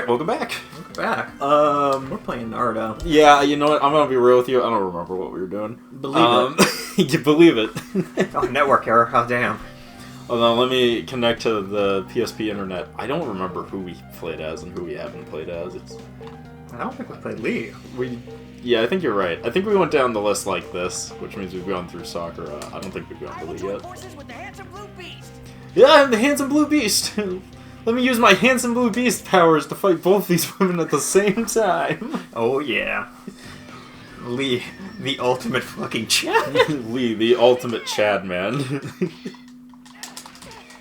Alright, welcome back. Welcome back. We're playing Naruto. Yeah, you know what? I'm gonna be real with you. I don't remember what we were doing. Believe it. You believe it. Oh, network error. Oh, damn. Hold on, let me connect to the PSP internet. I don't remember who we played as and who we haven't played as. I don't think we played Lee. Yeah, I think you're right. I think we went down the list like this, which means we've gone through Sakura. I don't think we've gone to Lee yet. Yeah, I'm the handsome blue beast. Let me use my handsome blue beast powers to fight both these women at the same time. Oh, yeah. Lee, the ultimate fucking Chad. Lee, the ultimate Chad man.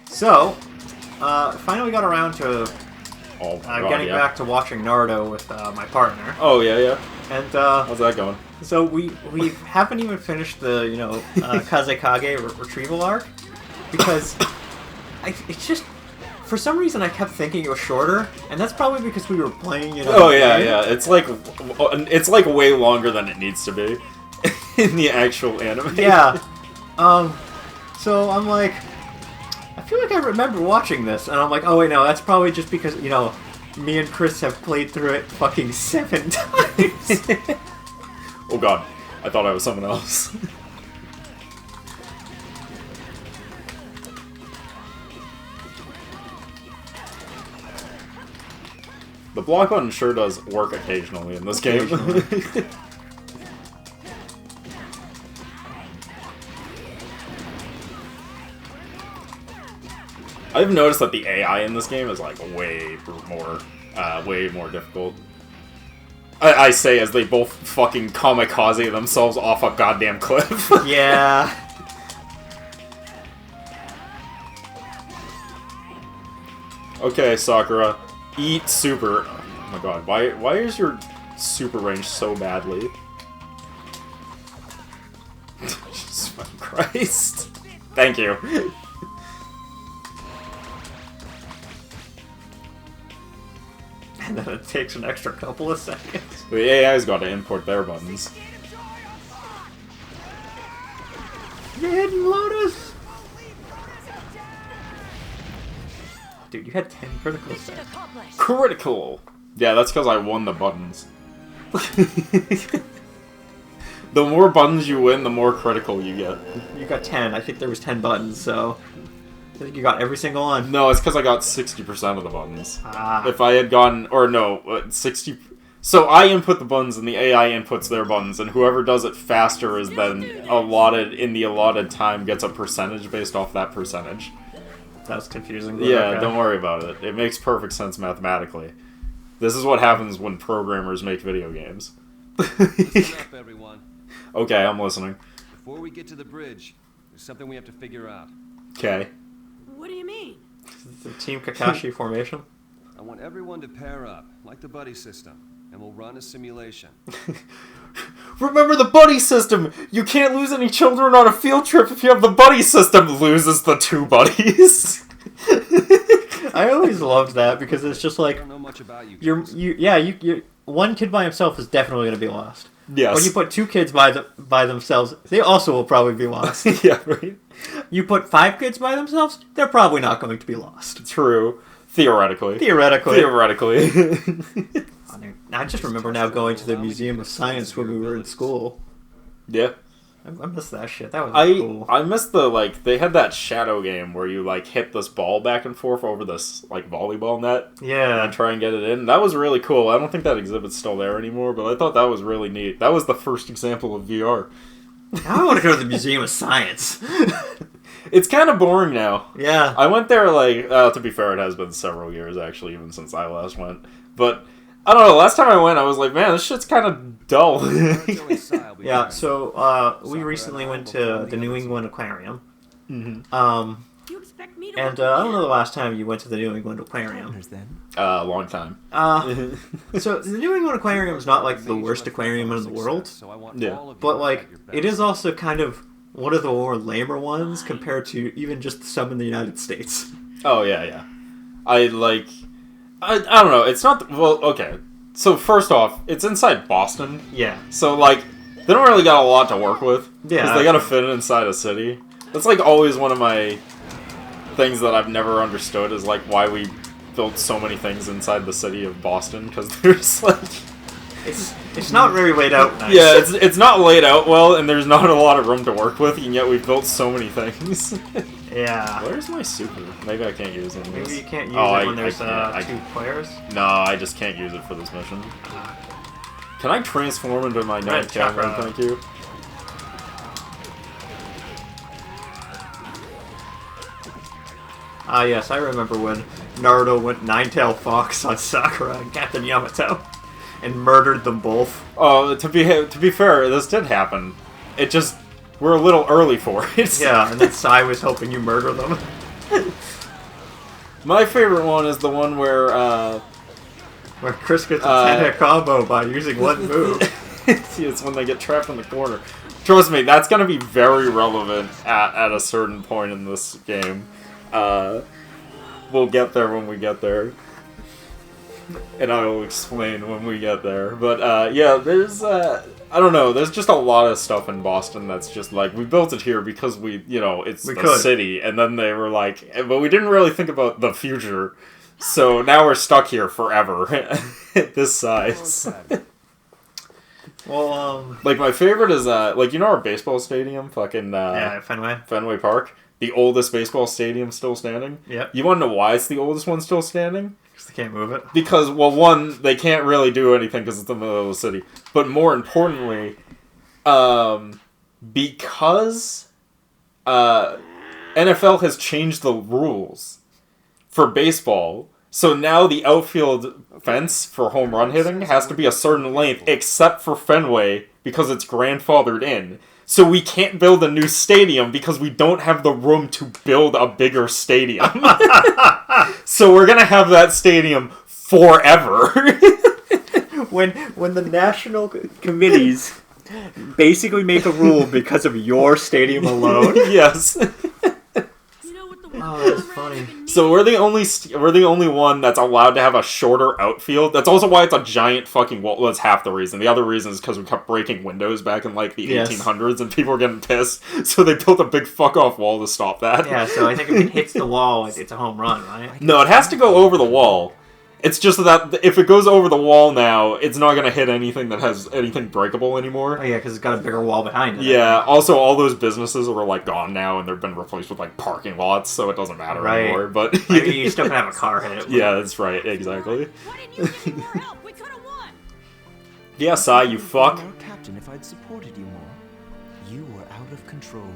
So, finally got around to getting back to watching Naruto with my partner. Oh, yeah. And, how's that going? So, we haven't even finished the, Kazekage retrieval arc. Because it's just... For some reason, I kept thinking it was shorter, and that's probably because we were playing, Oh yeah. It's like way longer than it needs to be in the actual anime. Yeah. So I'm like, I feel like I remember watching this, and I'm like, oh wait, no, that's probably just because me and Chris have played through it fucking 7 times. Oh god, I thought I was someone else. The block button sure does work occasionally in this game. I've noticed that the AI in this game is like way more difficult. I say as they both fucking kamikaze themselves off a goddamn cliff. Yeah. Okay, Sakura. Eat super. Oh my god, why is your super range so badly? Jesus fucking Christ. Thank you. And then it takes an extra couple of seconds. The AI's got to import their buttons. You hidden Lotus! Dude, you had 10 criticals there. Critical! Yeah, that's because I won the buttons. The more buttons you win, the more critical you get. You got 10. I think there was 10 buttons, so... I think you got every single one. No, it's because I got 60% of the buttons. Ah. If I had gotten... Or no, 60... So I input the buttons and the AI inputs their buttons, and whoever does it faster is then allotted in the allotted time gets a percentage based off that percentage. That's confusing. Yeah, okay. Don't worry about it. It makes perfect sense mathematically. This is what happens when programmers make video games. Listen up, everyone. Okay, I'm listening. Before we get to the bridge, there's something we have to figure out. Okay. What do you mean? The Team Kakashi formation? I want everyone to pair up, like the buddy system, and we'll run a simulation. Remember the buddy system! You can't lose any children on a field trip if you have the buddy system! Loses the 2 buddies. I always loved that because it's just like I don't know much about you. you one kid by himself is definitely going to be lost. Yes. When you put 2 kids by themselves, they also will probably be lost. Yeah, right? You put 5 kids by themselves, they're probably not going to be lost. True. Theoretically. Theoretically. I just remember now going to the Museum of Science when we were in school. Yeah. I miss that shit. That was cool. I miss the, they had that shadow game where you, hit this ball back and forth over this, volleyball net. Yeah. And try and get it in. That was really cool. I don't think that exhibit's still there anymore, but I thought that was really neat. That was the first example of VR. I want to go to the Museum of Science. It's kind of boring now. Yeah. I went there, to be fair, it has been several years, actually, even since I last went. But... I don't know, last time I went, I was like, man, this shit's kind of dull. Yeah, so, we recently went to the New England Aquarium. Mm-hmm. You expect me to And, I don't know the last time you went to the New England Aquarium. Long time. So, the New England Aquarium is not, the worst aquarium in the world. Yeah. But, it is also kind of one of the more lamer ones compared to even just some in the United States. Oh, yeah. I don't know, it's not... Well, okay. So, first off, it's inside Boston. Yeah. So, they don't really got a lot to work with. Yeah. Because they gotta fit it inside a city. That's, always one of my things that I've never understood is, why we built so many things inside the city of Boston because there's like it's not very laid out nice. Yeah, it's not laid out well, and there's not a lot of room to work with, and yet we've built so many things. Yeah. Where's my super? Maybe I can't use it. Maybe you can't use it when there's 2 players? No, I just can't use it for this mission. Can I transform into my night camera? Thank you. Ah, yes, I remember when Naruto went Nine-Tailed Fox on Sakura and Captain Yamato and murdered them both. Oh, to be fair, this did happen. It just we're a little early for it. Yeah, and then Sai was hoping you murder them. My favorite one is the one where Chris gets a 10-hit combo by using one move. It's when they get trapped in the corner. Trust me, that's gonna be very relevant at a certain point in this game. We'll get there when we get there. And I will explain when we get there. But, yeah, there's, I don't know, there's just a lot of stuff in Boston that's just like, we built it here because it's the city. And then they were like, but we didn't really think about the future. So now we're stuck here forever. At this size. Well, like, my favorite is, our baseball stadium? Fucking, yeah, Fenway. Fenway Park. The oldest baseball stadium still standing. Yep. You want to know why it's the oldest one still standing? Because they can't move it. Because, well, one, they can't really do anything because it's in the middle of the city. But more importantly, because NFL has changed the rules for baseball, so now the outfield fence for home run hitting has to be a certain length, except for Fenway, because it's grandfathered in. So we can't build a new stadium because we don't have the room to build a bigger stadium. So we're gonna have that stadium forever. when the national committees basically make a rule because of your stadium alone. Yes. Oh, that's funny. So we're the only one that's allowed to have a shorter outfield. That's also why it's a giant fucking wall. That's half the reason. The other reason is because we kept breaking windows back in like the 1800s, and people were getting pissed. So they built a big fuck off wall to stop that. Yeah. So I think if it hits the wall, it's a home run, right? No, it has to go over the wall. It's just that if it goes over the wall now, it's not going to hit anything that has anything breakable anymore. Oh, yeah, because it's got a bigger wall behind it. Yeah, also all those businesses are, like, gone now, and they've been replaced with, like, parking lots, so it doesn't matter anymore, but... I mean, you still can have a car hit it. Yeah, that's right, exactly. Why didn't you give me more help? We could have won. Yeah, Sai, you fuck. Captain, if I'd supported you more. You were out of control.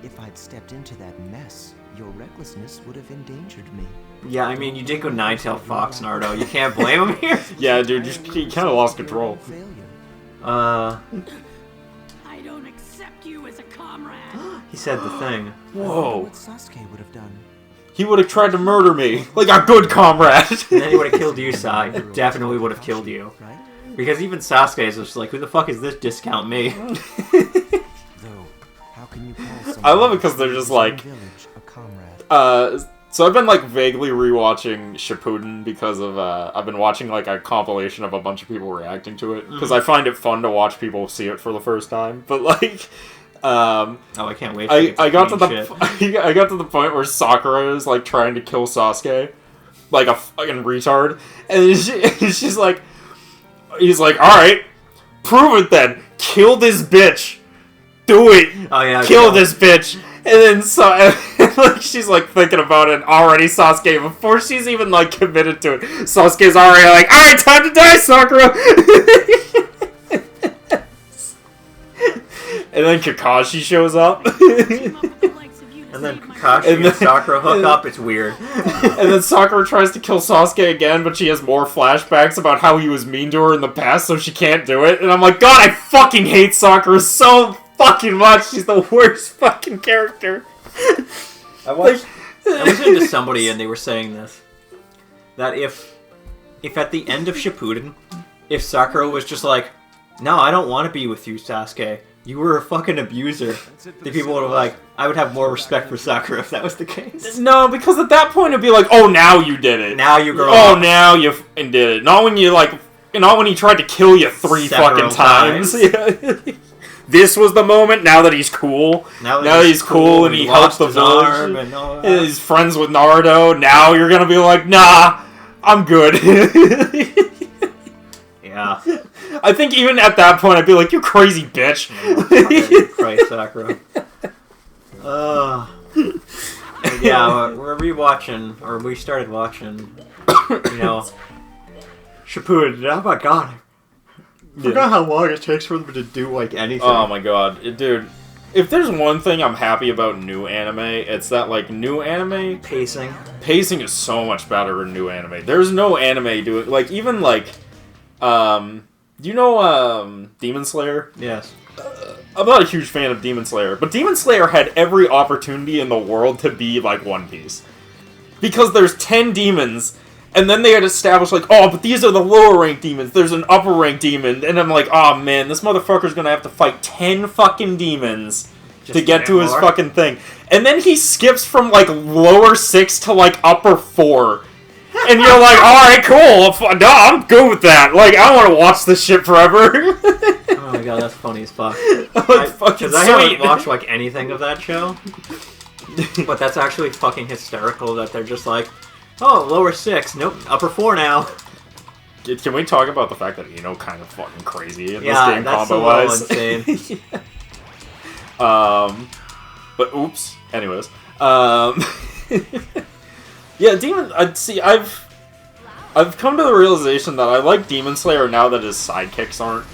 If I'd stepped into that mess, your recklessness would have endangered me. Yeah, I mean, you did go Nine-Tailed Fox, Naruto. You can't blame him here. Yeah, dude, you kind of lost control. I don't accept you as a comrade. He said the thing. Whoa. What Sasuke would have done. He would have tried to murder me, like a good comrade. And then he would have killed you, Sai. He definitely would have killed you. Right? Because even Sasuke is just like, who the fuck is this discount me? Though, how can you call I love it because they're just like, village a comrade? So I've been, like, vaguely rewatching Shippuden because of, I've been watching, like, a compilation of a bunch of people reacting to it. Because I find it fun to watch people see it for the first time. But, like, oh, I can't wait. I got to the point where Sakura is, like, trying to kill Sasuke. Like a fucking retard. And she's like, he's like, alright, prove it then. Kill this bitch. Do it. Oh, yeah. Kill this bitch. And then like, she's like thinking about it already, Sasuke, before she's even like committed to it. Sasuke's already like, alright, time to die, Sakura! And then Kakashi shows up. And then Kakashi and Sakura hook up, it's weird. And then Sakura tries to kill Sasuke again, but she has more flashbacks about how he was mean to her in the past, so she can't do it. And I'm like, God, I fucking hate Sakura so fucking much. She's the worst fucking character. I was listening to somebody and they were saying this. That if at the end of Shippuden, if Sakura was just like, no, I don't want to be with you, Sasuke. You were a fucking abuser. The people would have like, I would have more respect for Sakura if that was the case. No, because at that point it'd be like, oh, now you did it. Now you grow up. up. Now you did it. Not when you like, not when he tried to kill you several fucking times. Yeah. This was the moment, now that he's cool. Now that he's cool and he helps the village. And he's friends with Naruto. Now you're gonna be like, nah, I'm good. Yeah. I think even at that point, I'd be like, you crazy bitch. Christ, Sakura. Yeah, we're rewatching, or we started watching, Shippuden. Oh my god. I forgot how long it takes for them to do, like, anything. Oh my god. Dude, if there's one thing I'm happy about new anime, it's that, like, new anime... Pacing is so much better in new anime. There's no anime doing... Like, even, like... do you know, Demon Slayer? Yes. I'm not a huge fan of Demon Slayer, but Demon Slayer had every opportunity in the world to be like One Piece. Because there's 10 demons, and then they had established, like, oh, but these are the lower ranked demons, there's an upper ranked demon, and I'm like, oh man, this motherfucker's gonna have to fight 10 fucking demons to get to his fucking thing. And then he skips from, like, lower 6 to, like, upper 4. And you're like, alright, cool, no, I'm good with that. Like, I want to watch this shit forever. Oh my god, that's funny as fuck. Because I haven't watched, like, anything of that show. But that's actually fucking hysterical that they're just like, oh, lower 6, nope, upper 4 now. Can we talk about the fact that kind of fucking crazy in this Yeah, game that's combo-wise? a little insane. But oops. Anyways, yeah, I've come to the realization that I like Demon Slayer now that his sidekicks aren't.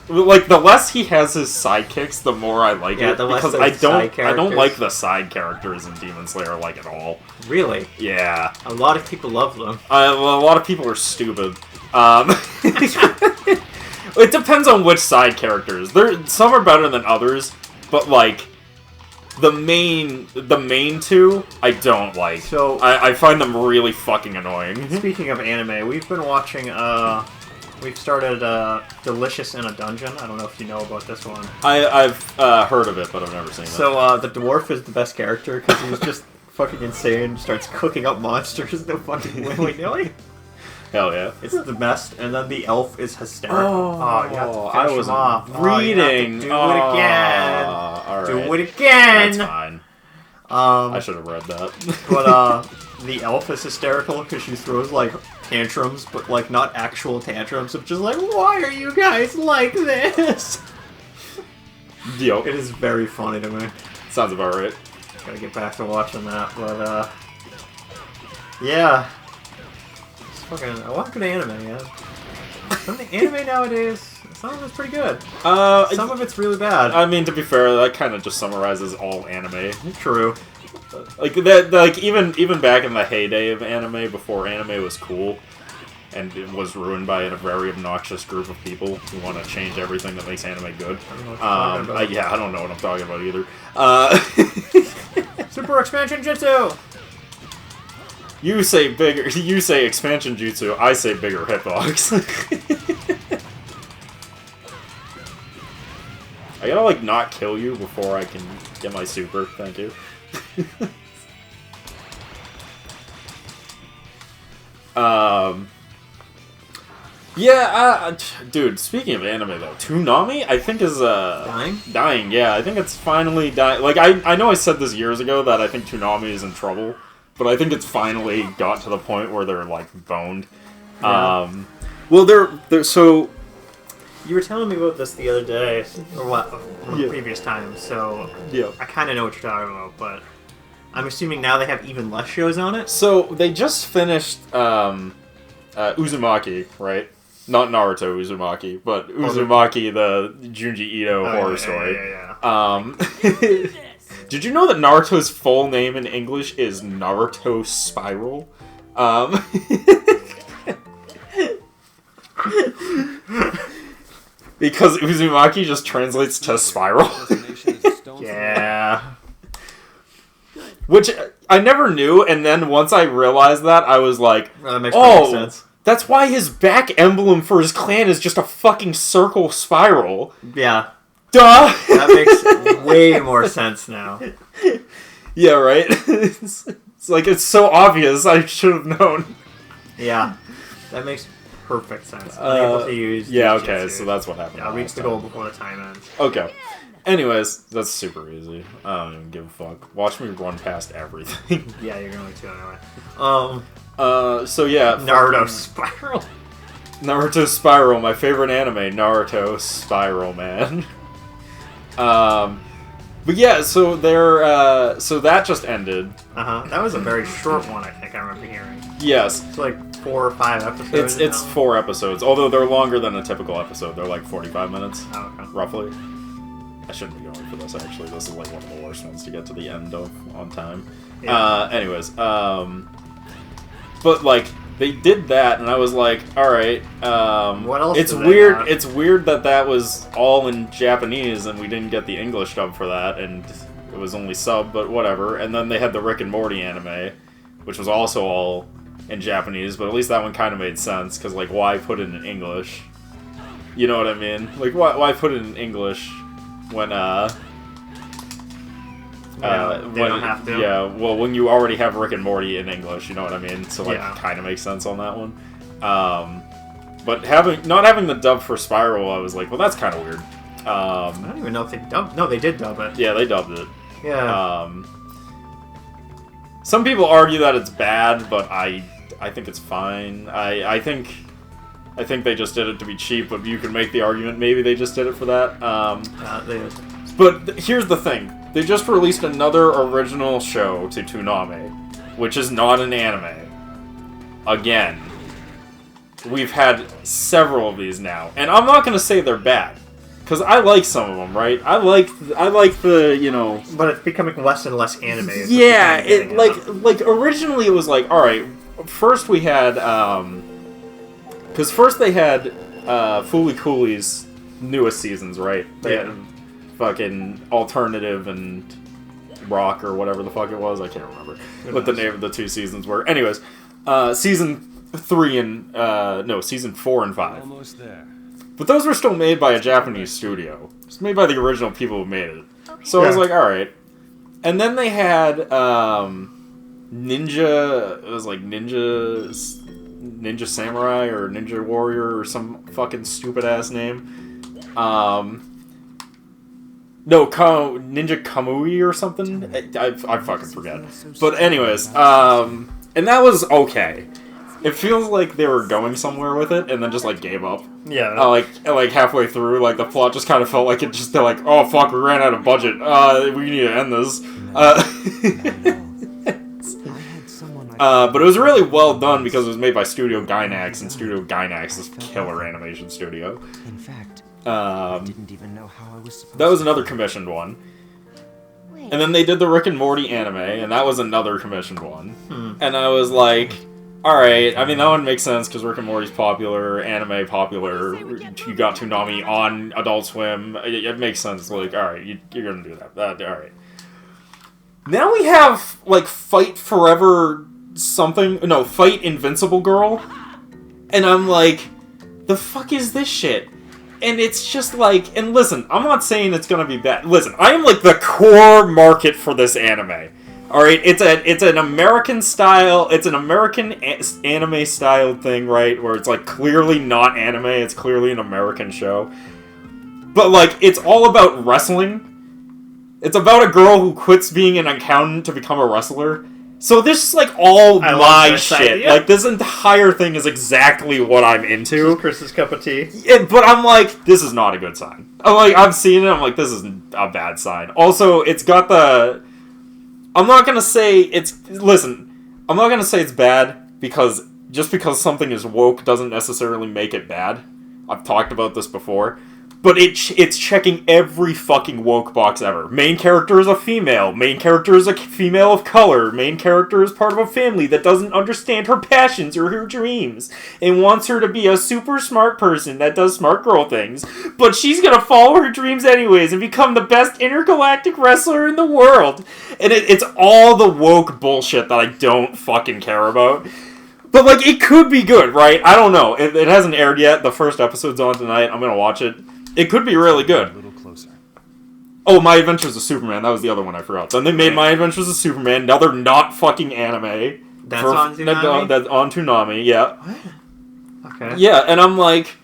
Like, the less he has his sidekicks, the more I like it. Because I don't like the side characters in Demon Slayer, like, at all. Really? Yeah. A lot of people love them. A lot of people are stupid. It depends on which side characters. Some are better than others, but, like, the main two, I don't like. So I find them really fucking annoying. Speaking of anime, we've been watching, we've started, Delicious in a Dungeon. I don't know if you know about this one. I've heard of it, but I've never seen it. So, the dwarf is the best character, because he's just fucking insane, starts cooking up monsters, no fucking willy-nilly. Hell yeah. It's the best, and then the elf is hysterical. Oh, you have to I finish was him off. reading. Do it again. All right. Do it again. That's fine. I should have read that. But the elf is hysterical because she throws like tantrums, but like not actual tantrums of just like, why are you guys like this? Yo, It is very funny to me. sounds about right. Gotta get back to watching that, but yeah. Fucking, I watch good anime, yeah. Some of the anime nowadays, some of it's pretty good. Some of it's really bad. I mean, to be fair, that kind of just summarizes all anime. True. Like that, like even back in the heyday of anime, before anime was cool, and it was ruined by a very obnoxious group of people who want to change everything that makes anime good. I don't know what I'm talking about either. Super Expansion Jutsu! You say expansion jutsu, I say bigger hitbox. I gotta, like, not kill you before I can get my super, thank you. Dude, speaking of anime, though, Toonami, I think is, dying, yeah, I think it's finally dying. Like, I know I said this years ago that I think Toonami is in trouble. But I think it's finally got to the point where they're, like, boned. Yeah. Well, they're so... You were telling me about this the other day, or what, from the previous time, so Yeah. I kind of know what you're talking about, but I'm assuming now they have even less shows on it? So, they just finished, Uzumaki, right? Not Naruto Uzumaki, but Uzumaki, the Junji Ito horror story. Yeah. Did you know that Naruto's full name in English is Naruto Spiral? Because Uzumaki just translates to spiral. Yeah. Which I never knew, and then once I realized that, I was like, Well, that makes perfect sense. That's why his back emblem for his clan is just a fucking circle spiral. Yeah. Duh! That makes way more sense now. Yeah, right? It's like, it's so obvious, I should have known. Yeah. That makes perfect sense. Unable to use yeah, jutsu. okay, so that's what happened. Yeah, reach the goal before the time ends. Okay. Anyways, that's super easy. I don't even give a fuck. Watch me run past everything. Yeah, you're going to anyway. So yeah. Naruto Spiral. Naruto Spiral, my favorite anime. Naruto Spiral, man. But yeah, so so that just ended. That was a very short one, I think I remember hearing. Yes. It's like 4 or 5 episodes. It's 4 episodes, although they're longer than a typical episode. They're like 45 minutes, roughly. I shouldn't be going for this, actually. This is like one of the worst ones to get to the end of on time. Yeah. Anyways, but like, they did that, and I was like, alright, what else it's weird, it's weird that was all in Japanese, and we didn't get the English dub for that, and it was only sub, but whatever. And then they had the Rick and Morty anime, which was also all in Japanese, but at least that one kind of made sense, because, like, why put it in English? You know what I mean? Like, why put it in English when, they don't have to. Yeah, well, when you already have Rick and Morty in English, you know what I mean? So, like, Yeah. kind of makes sense on that one. But not having the dub for Spiral, I was like, well, that's kind of weird. I don't even know if they dubbed... No, they did dub it. Yeah, they dubbed it. Yeah. Some people argue that it's bad, but I think it's fine. I think they just did it to be cheap, but you can make the argument maybe they just did it for that. But here's the thing. They just released another original show to Toonami, which is not an anime. Again. We've had several of these now. And I'm not going to say they're bad. Because I like some of them, right? I like the, you know... But it's becoming less and less anime. Yeah, like originally it was like, alright, first we had, because first they had Fooly Cooley's newest seasons, right? They had fucking alternative and rock or whatever the fuck it was. I can't remember what the name of the 2 seasons were. Anyways, season 3 and season 4 and 5. Almost there. But those were still made by a Japanese studio. It's made by the original people who made it. So I was like, alright. And then they had Ninja. It was like Ninja Samurai or Ninja Warrior or some fucking stupid ass name. Ninja Kamui or something. I fucking forget. But anyways, and that was okay. It feels like they were going somewhere with it and then just like gave up. Yeah. Like halfway through, like the plot just kind of felt like they're like, oh fuck, we ran out of budget. We need to end this. But it was really well done because it was made by Studio Gainax, and Studio Gainax is a killer animation studio. In fact, I didn't even know how I was supposed that was another commissioned one. And then they did the Rick and Morty anime, and that was another commissioned one. And I was like, alright, I mean, that one makes sense because Rick and Morty's popular, anime popular, you got Toonami on Adult Swim, it makes sense, like, alright, you're gonna do that, alright. Now we have, like, Fight Forever something, no, Fight Invincible Girl, and I'm like, the fuck is this shit? And it's just like, and listen, I'm not saying it's gonna be bad, listen, I am like the core market for this anime. Alright, it's an American style, it's an American anime style thing, right? Where it's like clearly not anime, it's clearly an American show. But like, it's all about wrestling. It's about a girl who quits being an accountant to become a wrestler. So this is like all my shit. Idea. Like, this entire thing is exactly what I'm into. This is Chris's cup of tea. Yeah, but I'm like, this is not a good sign. I'm seeing it, I'm like, this is a bad sign. Also, it's got the... I'm not gonna say it's bad because just because something is woke doesn't necessarily make it bad. I've talked about this before. But it's checking every fucking woke box ever. Main character is a female. Main character is a female of color. Main character is part of a family that doesn't understand her passions or her dreams. And wants her to be a super smart person that does smart girl things. But she's gonna follow her dreams anyways and become the best intergalactic wrestler in the world. And it's all the woke bullshit that I don't fucking care about. But, like, it could be good, right? I don't know. It hasn't aired yet. The first episode's on tonight. I'm gonna watch it. It could be really good. A little closer. Oh, My Adventures of Superman. That was the other one I forgot. Then they made My Adventures of Superman. Now they're not fucking anime. That's on Toonami? That's on Toonami, yeah. What? Okay. Yeah, and I'm like...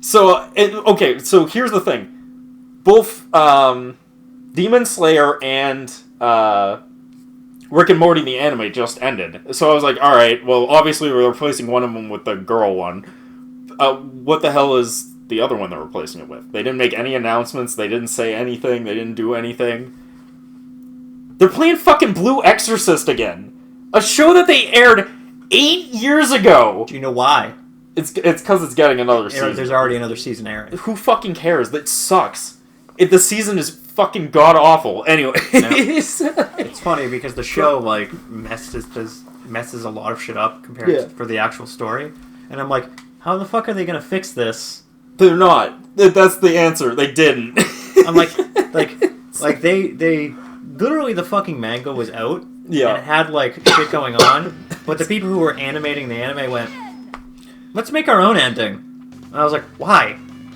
So here's the thing. Both Demon Slayer and Rick and Morty the anime just ended. So I was like, alright, well, obviously we're replacing one of them with the girl one. What the hell is the other one they're replacing it with? They didn't make any announcements, they didn't say anything, they didn't do anything. They're playing fucking Blue Exorcist again. A show that they aired 8 years ago. Do you know why? It's because it's getting another season. There's already another season airing. Who fucking cares? That sucks. The season is fucking god-awful. Anyway. It's funny because the show, like, messes a lot of shit up compared to for the actual story. And I'm like, how the fuck are they gonna fix this? They're not. That's the answer. They didn't. I'm like they literally the fucking manga was out. Yeah. And it had, like, shit going on. But the people who were animating the anime went, let's make our own ending. And I was like, why?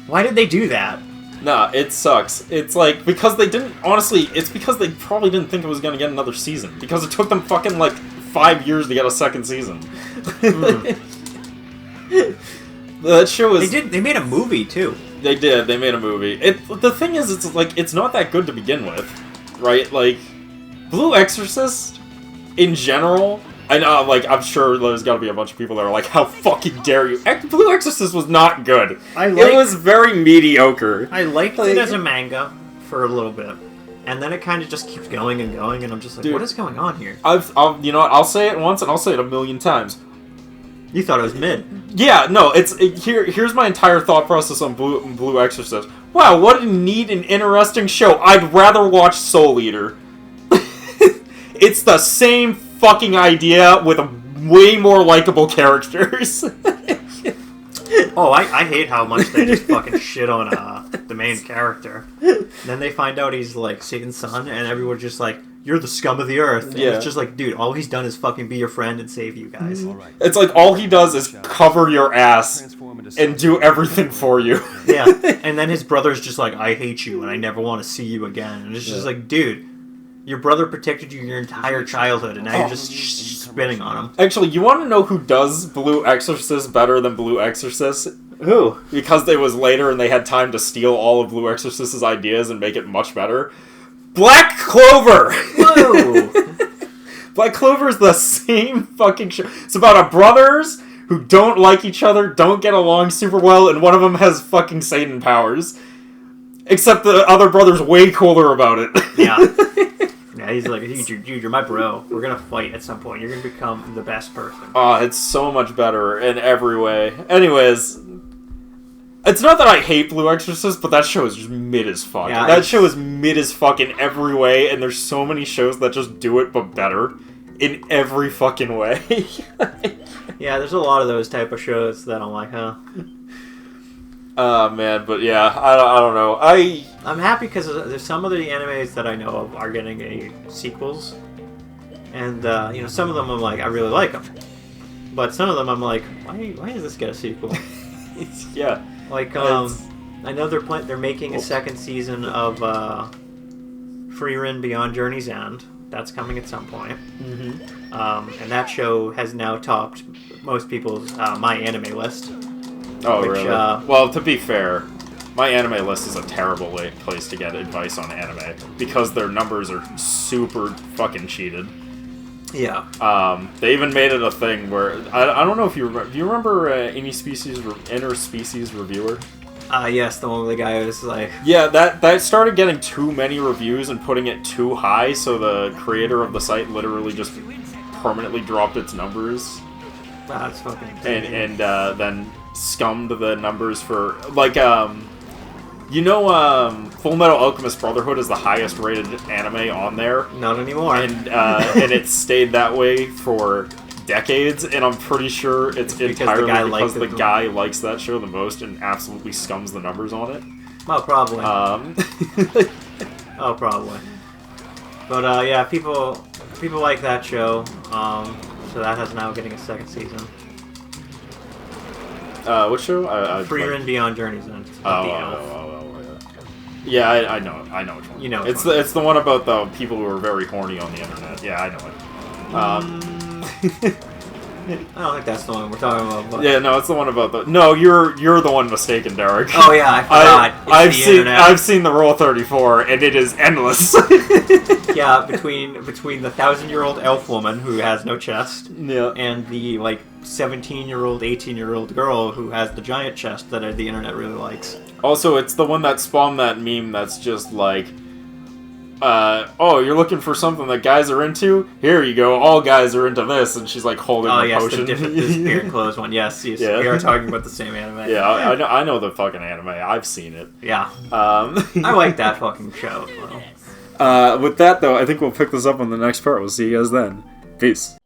Why did they do that? Nah, it sucks. It's like, because they didn't, honestly, it's because they probably didn't think it was gonna get another season. Because it took them fucking, like, 5 years to get a second season. That show is... They made a movie, too. They did, they made a movie. The thing is, it's like, it's not that good to begin with. Right? Like, Blue Exorcist, in general... I know, like, I'm sure there's gotta be a bunch of people that are like, how fucking dare you? Blue Exorcist was not good. It was very mediocre. I liked it as a manga for a little bit. And then it kind of just keeps going and going, and I'm just like, dude, what is going on here? You know what, I'll say it once, and I'll say it 1,000,000 times. You thought it was mid. Yeah, no, here's my entire thought process on Blue Exorcist. Wow, what a neat and interesting show. I'd rather watch Soul Eater. It's the same fucking idea with way more likable characters. Oh, I hate how much they just fucking shit on the main character. Then they find out he's like Satan's son, and everyone's just like, you're the scum of the earth. And it's just like, dude, all he's done is fucking be your friend and save you guys. Right. It's like all he does is cover your ass and do everything for you. Yeah, and then his brother's just like, I hate you and I never want to see you again. And it's just like, dude, your brother protected you your entire childhood, and now you're just spinning on him. Actually, you want to know who does Blue Exorcist better than Blue Exorcist? Who? Because it was later and they had time to steal all of Blue Exorcist's ideas and make it much better. Black Clover! Whoa! Black Clover is the same fucking show. It's about brothers who don't like each other, don't get along super well, and one of them has fucking Satan powers. Except the other brother's way cooler about it. Yeah. Yeah, he's like, dude, you're my bro. We're gonna fight at some point. You're gonna become the best person. Oh, it's so much better in every way. Anyways, it's not that I hate Blue Exorcist, but that show is just mid as fuck. Yeah, that show is mid as fuck in every way, and there's so many shows that just do it, but better in every fucking way. Yeah, there's a lot of those type of shows that I'm like, huh? Man, but yeah, I don't know. I'm happy because there's some of the animes that I know of are getting sequels, and some of them I'm like, I really like them, but some of them I'm like, why does this get a sequel? Yeah, like I know they're making a second season of Frieren Beyond Journey's End. That's coming at some point. Mm-hmm. And that show has now topped most people's my anime list. Oh, really? Well, to be fair, my anime list is a terrible place to get advice on anime because their numbers are super fucking cheated. Yeah. They even made it a thing where I don't know if you remember. Do you remember Interspecies Reviewer? Yes, the one with the guy who's like... Yeah, that started getting too many reviews and putting it too high, so the creator of the site literally just permanently dropped its numbers. That's fucking... And then scummed the numbers for... Like, Full Metal Alchemist Brotherhood is the highest rated anime on there. Not anymore. And it stayed that way for decades, and I'm pretty sure it's entirely because the guy likes that show the most and absolutely scums the numbers on it. Oh, probably. Oh, probably. But yeah, people like that show. So that has now getting a second season. What show? Frieren Beyond Journey's End. Yeah, I know which one. You know, it's the one about the people who are very horny on the internet. Yeah, I know it. I don't think that's the one we're talking about. But... Yeah, no, it's the one about the. No, you're the one mistaken, Derek. Oh yeah, I forgot. I've seen the Rule 34, and it is endless. Yeah, between the 1,000-year-old elf woman who has no chest, Yeah. and the 17-year-old, 18-year-old girl who has the giant chest that the internet really likes. Also, it's the one that spawned that meme that's just like, oh, you're looking for something that guys are into? Here you go, all guys are into this, and she's like holding Oh the yes, potion. the disappearing clothes one. Yes, Yeah. we are talking about the same anime. Yeah, I know the fucking anime. I've seen it. Yeah. I I like that fucking show. Well. With that, though, I think we'll pick this up on the next part. We'll see you guys then. Peace.